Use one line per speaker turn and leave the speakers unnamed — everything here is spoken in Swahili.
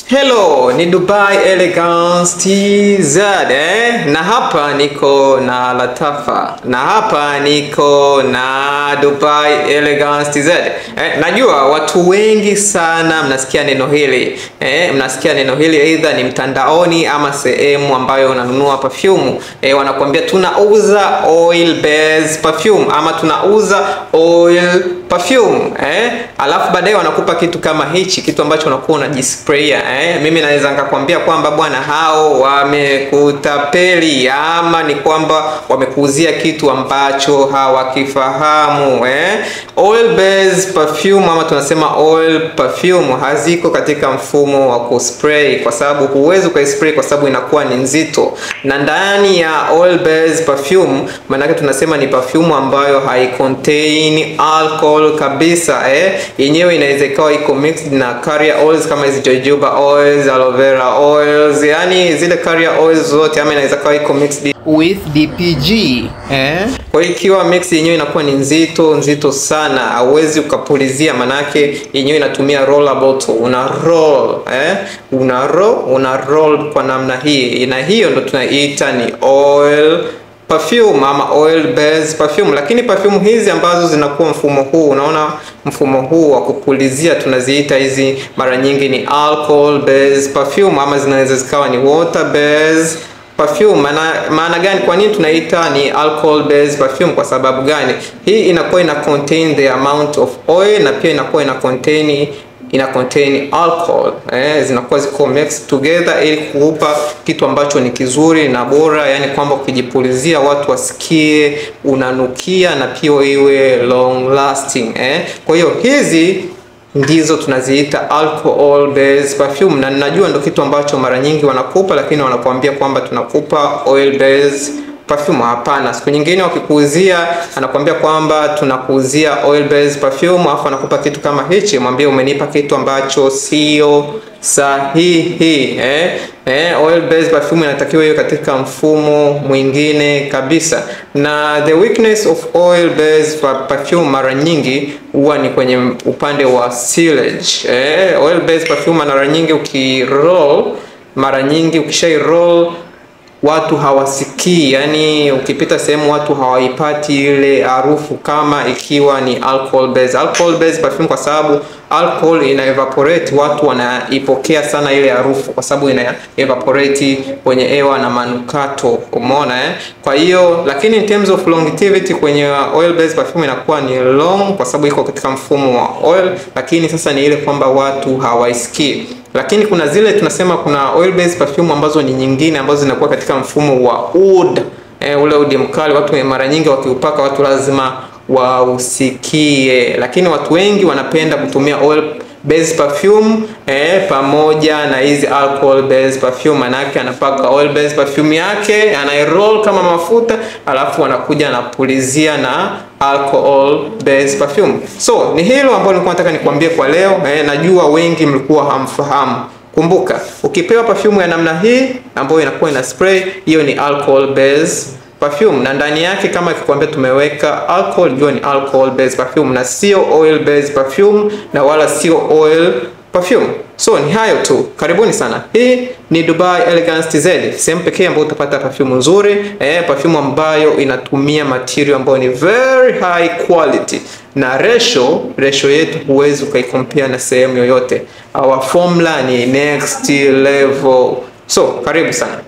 Hello, ni Dubai Elegance TZ na hapa niko na Latafa, na hapa niko na Dubai Elegance TZ. Najua watu wengi sana mnasikia neno hili. Mnasikia neno hili either ni mtandaoni ama sehemu ambayo unanunua perfume. Wanakuambia tunauza oil based perfume ama tunauza oil perfume. Alafu baadaye wanakupa kitu kama hichi, kitu ambacho unakuwa unajispraya. Mimi naweza nikakwambia kwamba bwana hao wamekutapeli ama ni kwamba wamekuuzia kitu ambacho hawakifahamu. Oil based perfume ama tunasema oil perfume haziko katika mfumo wa kuspray, kwa sababu huwezi kuispray kwa sababu inakuwa ni nzito. Na ndani ya oil based perfume maana yake tunasema ni perfume ambayo contain alcohol kabisa. Yenyewe inaweza ikawa iko mixed na carrier oils kama hizo jojoba oils, aloe vera oils, yani zile carrier oils zote, ama inaweza ikawa iko mixed with DPG. Kwa hiyo ikiwa mix yenyewe inakuwa ni nzito sana, hauwezi ukapulizia, manake yenyewe inatumia roller bottle, una roll kwa namna hii, na hiyo ndo tunaita ni oil perfume ama oil based perfume. Lakini perfume hizi ambazo zinakuwa mfumo huu, unaona mfumo huu wa kupulizia, tunaziita hizi mara nyingi ni alcohol based perfume, ama zinaweza zikawa ni water based perfume. Maana gani? Kwa nini tunaita ni alcohol based perfume? Kwa sababu gani? Hii inakuwa ina contain the amount of oil, na pia inakuwa ina contain alcohol. Zinakuwa ziko mixed together ili kukupa kitu ambacho ni kizuri na bora, yani kwamba ukijipulizia watu wasikie unanukia na pia iwe long lasting. Kwa hiyo hizi ndizo tunaziita alcohol based perfume, na ninajua ndo kitu ambacho mara nyingi wanakupa, lakini wanakuambia kwamba tunakupa oil based perfume. Hapana, siku nyingine wakikuuzia anakuambia kwamba tunakuuzia oil based perfume, afu anakupa kitu kama hichi, mwambie umenipa kitu ambacho sio sahihi. Oil based perfume inatakiwa iwe katika mfumo mwingine kabisa. Na the weakness of oil based perfume mara nyingi huwa ni kwenye upande wa sealage. Oil based perfume mara nyingi ukishai roll watu hawasikii, yani ukipita sehemu watu hawaipati ile harufu kama ikiwa ni alcohol based perfume, kwa sababu alcohol ina evaporate, watu wanaipokea sana ile harufu kwa sababu ina evaporate kwenye hewa na manukato, umeona. Kwa hiyo lakini in terms of longevity kwenye oil based perfume inakuwa ni long kwa sababu iko katika mfumo wa oil, lakini sasa ni ile kwamba watu hawaisikii. Lakini kuna zile tunasema kuna oil based perfume ambazo ni nyingine ambazo zinakuwa katika mfumo wa oud. Ule oud mkali, watu mara nyingi wakiupaka watu lazima wausikie, lakini watu wengi wanapenda kutumia oil based perfume pamoja na hizi alcohol based perfume. Manake anapaka oil based perfume yake, anairoll kama mafuta, alafu anakuja anapulizia na alcohol based perfume. So ni hilo ambalo nilikuwa nataka nikwambie kwa leo. Najua wengi mlikuwa hamfahamu. Kumbuka, ukipewa perfume ya namna hii ambayo inakuwa ina spray, hiyo ni alcohol based perfume, na ndani yake kama ikikwambia tumeweka alcohol, jua ni alcohol based perfume na sio oil based perfume, na wala sio oil perfume. So ni hayo tu, karibuni sana. Hii ni Dubai Elegance TZ, sehemu pekee ambayo utapata perfume nzuri, perfume ambayo inatumia material ambayo ni very high quality, na ratio yetu huwezi ukaicompare na sehemu yoyote. Our formula ni next level. So karibu sana.